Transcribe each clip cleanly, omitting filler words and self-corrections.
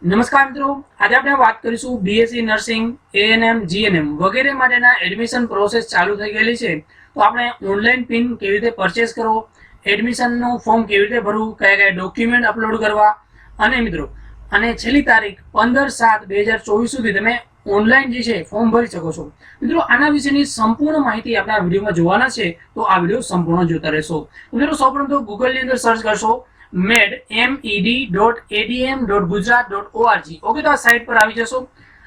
નમસ્કાર મિત્રો, આજે આપણે વાત કરીશું બીએસસી નર્સિંગ, એએનએમ, જીએનએમ વગેરે માટેના એડમિશન પ્રોસેસ ચાલુ થઈ ગયેલી છે. તો આપણે ઓનલાઈન પિન કેવી રીતે પરચેસ કરવો, એડમિશનનું ફોર્મ કેવી રીતે ભરવું, કયા કયા ડોક્યુમેન્ટ અપલોડ કરવા અને મિત્રો અને છેલ્લી તારીખ 15/7/2024 સુધી તમે ઓનલાઈન જે છે ફોર્મ ભરી શકો છો. મિત્રો આના વિશેની સંપૂર્ણ માહિતી આપણે આ વિડીયોમાં જોવાના છે, તો આ વિડીયો સંપૂર્ણ જોતા રહેશો. મિત્રો સૌપ્રથમ તો ગૂગલની અંદર સર્ચ કરશો med.adm.gujarat.org. ઓકે, તો આ સાઇટ પર આવી જશો.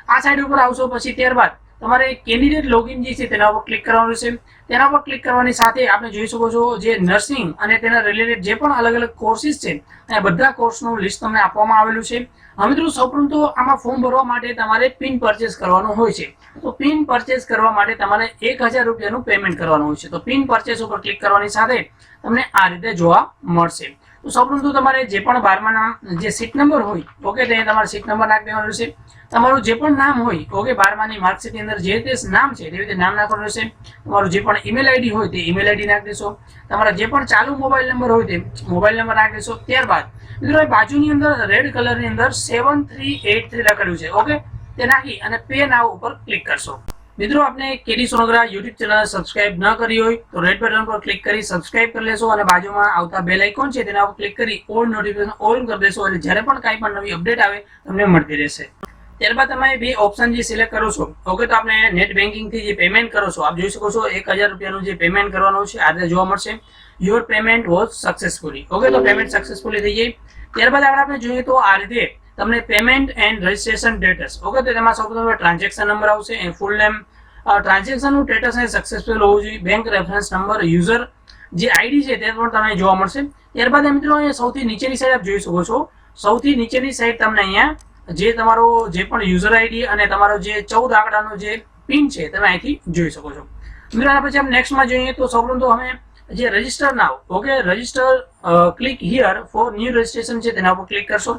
આ સાઇટ ઉપર આવશો પછી ત્યારબાદ તમારે કેન્ડિડેટ લોગિન જે છે તેના ઉપર ક્લિક કરવાનું છે. તેના પર ક્લિક કરવાની સાથે આપણે જોઈ શકો છો જે નર્સિંગ અને તેના રિલેટેડ જે પણ અલગ અલગ કોર્સિસ છે એ બધા કોર્સનું લિસ્ટ તમને આપવામાં આવેલું છે. હવે મિત્રો સૌપ્રથમ તો આમાં ફોર્મ ભરવા માટે તમારે પિન પરચેસ કરવાનું હોય છે. તો પિન પરચેસ કરવા માટે તમારે 1000 રૂપિયાનું પેમેન્ટ કરવાનું હોય છે. તો પિન પરચેસ ઉપર ક્લિક કરવાની સાથે તમને આ રીતે જોવા મળશે. તો સૌપ્રથમ તો તમારે જે પણ 12માના જે સીટ નંબર હોય, ઓકે, તે તમારે સીટ નંબર નાખી દેવાનો રહેશે. તમારું જે પણ નામ હોય, ઓકે, 12માની માર્કશીટની અંદર જે તે નામ છે તેવી રીતે નામ નાખવાનું રહેશે. તમારું જે પણ ઈમેલ આઈડી હોય તે ઈમેલ આઈડી નાખી દેશો. તમારા જે પણ ચાલુ મોબાઈલ નંબર હોય તે મોબાઈલ નંબર નાખી દેશો. ત્યારબાદ મિત્રો બાજુની અંદર રેડ કલરની અંદર 7383 લખેલું છે, ઓકે, તે નાખી અને પે નાવ ઉપર ક્લિક કરશો. મિત્રો આપણે કેડી સોનોગ્રા યુટ્યુબ ચેનલ સબસ્ક્રાઇબ ન કરી હોય તો રેડ બટન પર ક્લિક કરી સબસ્ક્રાઇબ કરી લેશો અને બાજુમાં આવતા બેલ આઇકોન છે તેના પર ક્લિક કરી ઓલ નોટિફિકેશન ઓન કરી દેશો એટલે જ્યારે પણ કાંઈ પણ નવી અપડેટ આવે તમને મળતી રહેશે. ત્યારબાદ તમે બે ઓપ્શન જે સિલેક્ટ કરો છો, ઓકે, તો આપણે નેટ બેન્કિંગ થી જે પેમેન્ટ કરો છો, આપ જોઈ શકો છો 1000 રૂપિયાનું જે પેમેન્ટ કરવાનું છે આ રીતે જોવા મળશે. Your payment was successfully, okay, તો પેમેન્ટ સક્સેસફુલી થઈ જાય. ત્યારબાદ આપણે જોઈએ તો આ રીતે તમને payment and registration status, okay, તો તેમાં સૌપ્રથમ ટ્રાન્ઝેક્શન નંબર આવશે, એ ફૂલ નેમ, ટ્રાન્ઝેક્શનનું સ્ટેટસ એ સક્સેસફુલ હોવું જોઈએ, બેંક રેફરન્સ નંબર, યુઝર જે આઈડી છે તે પણ તમને જોવા મળશે. ત્યારબાદ મિત્રો અહીંયા સૌથી નીચેની સાઈડ આપ જોઈ શકો છો, સૌથી નીચેની સાઈડ તમને અહીંયા જે તમારો જે પણ યુઝર આઈડી અને તમારો જે 14 આંકડાનો જે પિન છે તમે અહીંથી જોઈ શકો છો. મિત્રો આના પછી આપણે નેક્સ્ટમાં જોઈએ તો સૌપ્રથમ તો અમે જે register now, okay, register click here for new registration છે તેના ઉપર ક્લિક કરશો.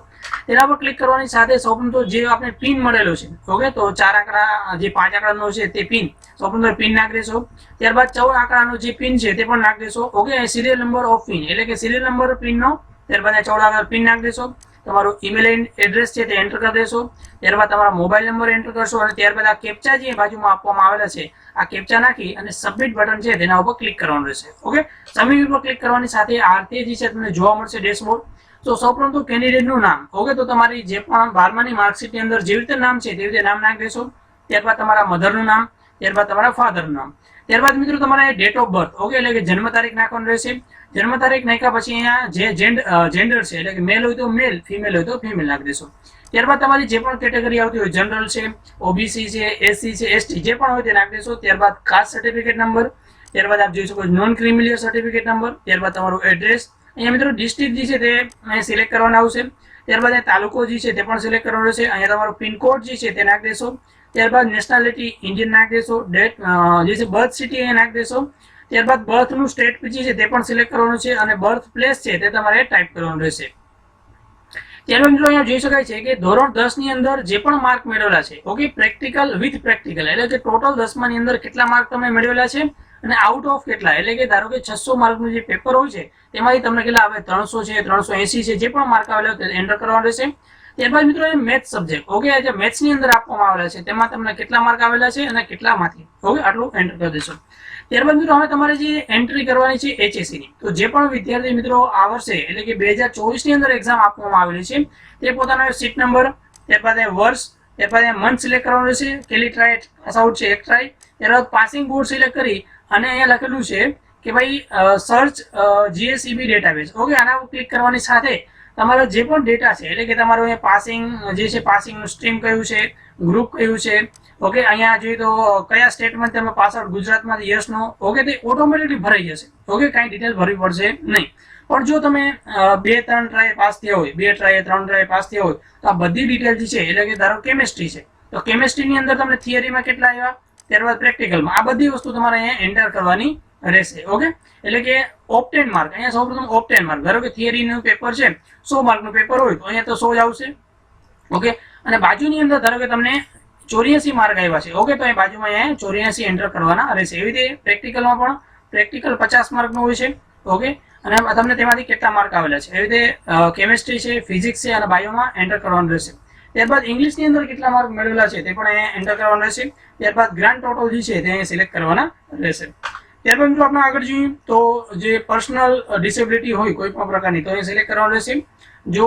તેના પર ક્લિક કરવાની સાથે સૌપ્રથમ તો જે આપણે પિન મળેલો છે, ઓકે, તો 4 આંકડા જે 5 આંકડાનો છે તે પિન સૌપ્રથમ તો પિન નાખી દેશો. ત્યારબાદ 14 આંકડાનો જે પિન છે તે પણ નાખી દેશો, okay, serial number of pin એટલે કે સિરિયલ નંબર પિનનો, ત્યારબાદ 14 આંકડા પિન નાખી દેશો. તમારું ઈમેલ એડ્રેસ છે તે એન્ટર કરી દેશો. ત્યારબાદ તમારો મોબાઈલ નંબર એન્ટર કરશો અને ત્યારબાદ આ કેપ્ચા જે બાજુમાં આપવામાં આવેલા છે આ કેપ્ચા નાખી અને સબમિટ બટન છે તેના ઉપર ક્લિક કરવાનું રહેશે. ઓકે, સબમિટ ઉપર ક્લિક કરવાની સાથે આ રીતે જે છે તમને જોવા મળશે ડેશબોર્ડ. તો સૌપ્રથમ તો કેન્ડિડેટનું નામ, ઓકે, તો તમારી જે પણ 12માની માર્કશીટની અંદર જેવી રીતે નામ છે તેવી રીતે નામ નાખી દેશો. ત્યારબાદ તમારા મધરનું નામ, ત્યારબાદ તમારા ફાધરનું નામ. ત્યારબાદ મિત્રો તમારે ડેટ ઓફ બર્થ, ઓકે, એટલે કે જન્મ તારીખ નાખવાનું રહેશે. જન્મ તારીખ નાખ્યા પછી અહીંયા જે જેન્ડર છે એટલે કે મેલ હોય તો મેલ, ફિમેલ હોય તો ફિમેલ નાખી દેશો. ત્યારબાદ તમારી જે પણ કેટેગરી આવતી હોય, જનરલ છે, ઓબીસી છે, એસસી છે, એસટી જે પણ હોય તે નાખી દેશો. ત્યારબાદ કાસ્ટ સર્ટિફિકેટ નંબર, ત્યારબાદ આપ જોઈ શકો નોન ક્રિમિલિયર સર્ટિફિકેટ નંબર, ત્યારબાદ તમારું એડ્રેસ. અહીંયા મિત્રો ડિસ્ટ્રિક્ટ જે છે તે અહીંયા સિલેક્ટ કરવાના આવશે. ત્યારબાદ અહીંયા તાલુકો જે છે તે પણ સિલેક્ટ કરવાનો રહેશે. અહીંયા તમારો પિનકોડ જે છે તે નાખી દેશો. ત્યારબાદ નેશનાલિટી ઇન્ડિયન નાખી દેશો. ડેટ જે છે બર્થ સિટી અહીંયા નાખી દેશો. ત્યારબાદ બર્થનું સ્ટેટ જે છે તે પણ સિલેક્ટ કરવાનું છે અને બર્થ પ્લેસ છે તે તમારે ટાઈપ કરવાનું રહેશે. ત્યારબાદ મિત્રો અહીંયા જોઈ શકાય છે કે ધોરણ 10 ની અંદર જે પણ માર્ક મેળવેલા છે, ઓકે, પ્રેક્ટિકલ વિથ પ્રેક્ટિકલ એટલે કે ટોટલ 10માની અંદર કેટલા માર્ક તમે મેળવેલા છે અને આઉટ ઓફ કેટલા, એટલે કે ધારો કે 600 માર્કનું જે પેપર હોય છે તેમાંથી તમને કેટલા આવે, 300 છે, 380 છે, જે પણ માર્ક આવેલા હોય તે એન્ટર કરવાનું રહેશે. ત્યારબાદ મિત્રો એ મેથ સબ્જેક્ટ, ઓકે, જે મેથ્સની અંદર આપવામાં આવેલા છે તેમાં તમને કેટલા માર્ક આવેલા છે અને કેટલામાંથી, ઓકે, આટલું એન્ટર કરી દેશો. ત્યારબાદ મિત્રો હવે તમારે જે એન્ટ્રી કરવાની છે HSC ની, તો જે પણ વિદ્યાર્થી મિત્રો આ વર્ષે એટલે કે 2024 ની અંદર એક્ઝામ આપવામાં આવેલી છે તે પોતાનો સીટ નંબર, ત્યારબાદ વર્ષ, ત્યારબાદ મંથ સિલેક્ટ કરવાનું રહેશે. કેટલી ટ્રાય પાસ આઉટ છે, 1 ટ્રાય. ત્યારબાદ પાસિંગ બોર્ડ સિલેક્ટ કરી અને અહીંયા લખેલું છે કે ભાઈ સર્ચ GSEB ડેટાબેઝ, ઓકે, આના પર ક્લિક કરવાની સાથે તમારો જે પણ ડેટા છે એટલે કે તમારો અહીંયા પાસિંગ જે છે, પાસિંગનું સ્ટ્રીમ કયું છે, ગ્રુપ કયું છે, ઓકે, અહીંયા જોઈએ તો કયા સ્ટેટમાં તમે પાસ આઉટ, ગુજરાતમાંથી યસ નો, ઓકે, તે ઓટોમેટિકલી ભરાઈ જશે. ઓકે, કાંઈ ડિટેલ ભરવી પડશે નહીં. પણ જો તમે 2-3 ટ્રાય પાસ થયા હોય, 2 ટ્રાય 3 ટ્રાય પાસ થયા હોય તો આ બધી ડિટેલ જે છે એટલે કે ધારો કેમેસ્ટ્રી છે તો કેમેસ્ટ્રીની અંદર તમને થિયરીમાં કેટલા આવ્યા, ત્યારબાદ પ્રેક્ટિકલમાં, આ બધી વસ્તુ તમારે અહીંયા એન્ટર કરવાની રહેશે. ઓકે, એટલે કે ઓપ્ટેન માર્ક, અહીંયા સૌપ્રથમ ઓપ્ટેન માર્ક, ધારો કે થિયરીનું પેપર છે 100 માર્કનું પેપર હોય તો અહીંયા તો 100 જ આવશે. ઓકે, અને બાજુની અંદર ધારો કે તમને 84 માર્ક આવ્યા છે, ઓકે, તો અહીં બાજુમાં અહીંયા 84 એન્ટર કરવાના રહેશે. એવી રીતે પ્રેક્ટિકલમાં પણ પ્રેક્ટિકલ 50 માર્કનું હોય છે, ઓકે, અને તમને તેમાંથી કેટલા માર્ક આવેલા છે. એવી રીતે કેમેસ્ટ્રી છે, ફિઝિક્સ છે અને બાયોમાં એન્ટર કરવાનું રહેશે. ત્યારબાદ ઇંગ્લિશની અંદર કેટલા માર્ક મેળવેલા છે તે પણ અહીંયા એન્ટર કરવાના રહેશે. ત્યારબાદ ગ્રાન્ડ ટોટલ જે છે તે અહીંયા સિલેક્ટ કરવાના રહેશે. ત્યારબાદ મિત્રો આપણે આગળ જોઈએ તો જે પર્સનલ ડિસેબિલિટી હોય કોઈ પણ પ્રકારની તો અહીંયા સિલેક્ટ કરવાનું રહેશે. જો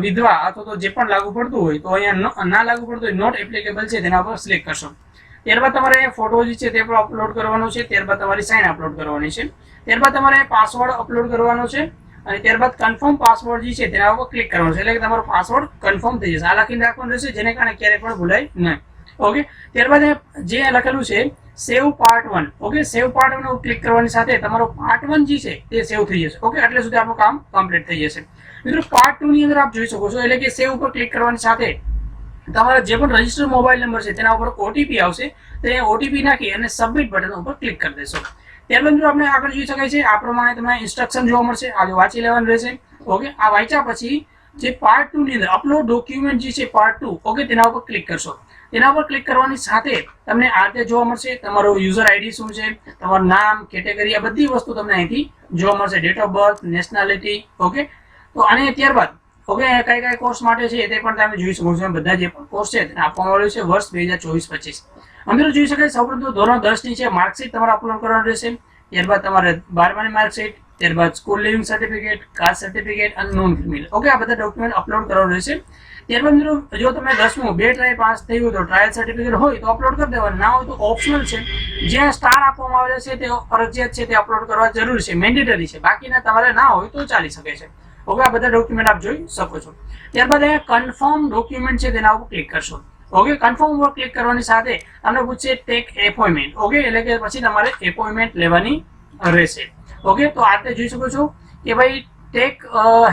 વિધવા અથવા તો જે પણ લાગુ પડતું હોય તો અહીંયા ના લાગુ પડતું હોય નોટ એપ્લિકેબલ છે તેના પર સિલેક્ટ કરશો. ત્યારબાદ તમારે ફોટો જે છે તે પણ અપલોડ કરવાનો છે. ત્યારબાદ તમારી સાઇન અપલોડ કરવાની છે. ત્યારબાદ તમારે પાસવર્ડ અપલોડ કરવાનો છે અને ત્યારબાદ કન્ફર્મ પાસવર્ડ જે છે તેના ઉપર ક્લિક કરવાનું છે. એટલે કે તમારો પાસવર્ડ કન્ફર્મ થઈ જશે. આ લખીને રાખવાનું રહેશે જેને કારણે ક્યારેય પણ ભૂલાય નહીં. ઓકે, ત્યારબાદ જે લખેલું છે સેવ પાર્ટ 1. ઓકે, સેવ પાર્ટ 1 ઉપર ક્લિક કરવાની સાથે તમારો પાર્ટ 1 જે છે તે સેવ થઈ જશે. ઓકે, એટલે સુધી આપણું કામ કમ્પ્લીટ થઈ જશે. મિત્રો પાર્ટ 2 ની અંદર આપ જોઈ શકો છો એટલે કે સેવ ઉપર ક્લિક કરવાની સાથે તમારા જે પણ રજિસ્ટર મોબાઈલ નંબર છે તેના ઉપર ઓટીપી આવશે. તે ઓટીપી નાખી અને સબમિટ બટન ઉપર ક્લિક કરી દેશો. ત્યારબાદ મિત્રો આપણે આગળ જોઈ શકાય છે આ પ્રમાણે તમને ઇન્સ્ટ્રક્શન જોવા મળશે. આ વાંચી લેવાનું રહેશે. ઓકે, આ વાંચ્યા પછી જે પાર્ટ 2 ની અંદર અપલોડ ડોક્યુમેન્ટ જે છે પાર્ટ 2, ઓકે, તેના ઉપર ક્લિક કરશો. તેના પર ક્લિક કરવાની સાથે તમને આ રીતે જોવા મળશે તમારો યુઝર આઈડી શું છે, તમારું નામ, કેટેગરી, આ બધી વસ્તુ તમને અહીંથી જોવા મળશે. Date of birth, nationality. Okay, તો અને ત્યારબાદ ઓકે કઈ કઈ કોર્સ માટે છે તે પણ તમે જોઈ શકો છો. બધા જે પણ કોર્સ છે તેને આપવામાં આવ્યો છે વર્ષ 2024-25. અંદર જોઈ શકાય સૌપ્રથમ ધોરણ 10 ની છે માર્કશીટ તમારે અપલોડ કરવાનું રહેશે. ત્યારબાદ તમારે 12માની માર્કશીટ, ત્યારબાદ school leaving certificate, caste certificate અને નોન ક્રિમિનલ. ઓકે, આ બધા ડોક્યુમેન્ટ અપલોડ કરવાનું રહેશે. ત્યારબાદ મિત્રો જો તમે 10મું 2 ટ્રાય પાસ થયું હોય તો ટ્રાયલ સર્ટિફિકેટ હોય તો અપલોડ કરી દેવાનું. ના હોય તો ઓપ્શનલ છે. જ્યાં સ્ટાર આપવામાં આવેલા છે તે ફરજિયાત છે તે અપલોડ કરવા જરૂરી છે, મેન્ડેટરી છે. બાકીના તમારે ના હોય તો ચાલી શકે છે. ઓકે, આ બધા ડોક્યુમેન્ટ આપ જોઈ શકો છો. ત્યારબાદ અહીંયા કન્ફર્મ ડોક્યુમેન્ટ છે તેના ઉપર ક્લિક કરશો. ઓકે, કન્ફર્મ ઉપર ક્લિક કરવાની સાથે તમને પૂછશે ટેક એપોઇન્ટમેન્ટ. ઓકે, એટલે કે પછી તમારે એપોઇન્ટમેન્ટ લેવાની રહેશે. ઓકે, તો આ રીતે જોઈ શકો છો કે ભાઈ take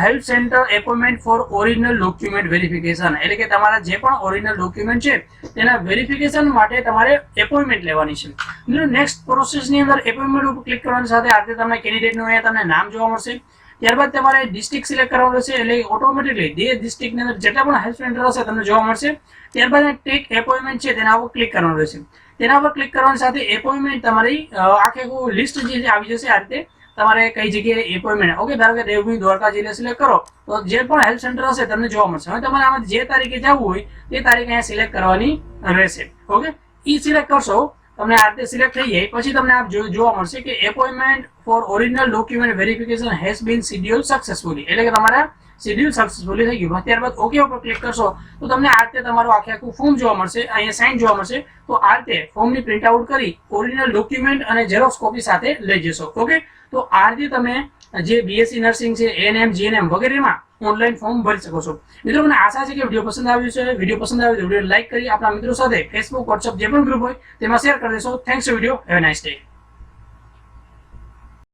help centre appointment for original document verification. એટલે કે તમારા જે પણ ઓરિજિનલ ડોક્યુમેન્ટ છે તેના વેરિફિકેશન માટે તમારે એપોઇન્ટમેન્ટ લેવાની છે. મિત્રો નેક્સ્ટ પ્રોસેસની અંદર એપોઇન્ટમેન્ટ ઉપર ક્લિક કરવાની સાથે આ રીતે તમને કેન્ડિડેટનું અહીંયા તમને નામ જોવા મળશે. ત્યારબાદ તમારે ડિસ્ટ્રિક્ટ સિલેક્ટ કરવાનું રહેશે. એટલે ઓટોમેટિકલી જે ડિસ્ટ્રિક્ટની અંદર જેટલા પણ હેલ્પ સેન્ટર હશે તમને જોવા મળશે. ત્યારબાદ ટેક એપોઇન્ટમેન્ટ છે તેના ઉપર ક્લિક કરવાનું રહેશે. તેના પર ક્લિક કરવાની સાથે એપોઇન્ટમેન્ટ તમારી આખે લિસ્ટ જે આવી જશે. આ રીતે તમારે કઈ જગ્યાએ એપોઇન્ટમેન્ટ. ઓકે, ધારો કે દેવભૂમિ દ્વારકા જિલ્લા સિલેક્ટ કરો તો જે પણ હેલ્પ સેન્ટર હશે તમને જોવા મળશે. હવે તમારે આમાં જે તારીખે જવું હોય તે તારીખે અહીંયા સિલેક્ટ કરવાની રહેશે. ઓકે, ઈ સિલેક્ટ કરશો તમને આ રીતે સિલેક્ટ થઈ જાય પછી તમને આ જોવા મળશે કે appointment for original document verification has been scheduled successfully. એટલે કે તમારા શેડ્યુલ સક્સેસફુલી થઈ ગયું. ત્યારબાદ ઓકે ઉપર ક્લિક કરશો તો તમને આ રીતે તમારું આખું ફોર્મ જોવા મળશે. અહીંયા સાઇન જોવા મળશે. તો આ રીતે ફોર્મની પ્રિન્ટ આઉટ કરી ઓરિજિનલ ડોક્યુમેન્ટ અને ઝેરોક્સ કોપી સાથે લઈ જશો. ઓકે, તો આ રીતે તમે જે બીએસસી નર્સિંગ છે, એએનએમ, જીએનએમ વગેરેમાં ઓનલાઈન ફોર્મ ભરી શકો છો. મિત્રો મને આશા છે કે વિડીયો પસંદ આવ્યો છે. વિડીયો પસંદ આવ્યો તો વિડીયો લાઈક કરી આપણા મિત્રો સાથે ફેસબુક, વોટ્સઅપ જે પણ ગ્રુપ હોય તેમાં શેર કરી દેશો. Thanks video. Have a nice day.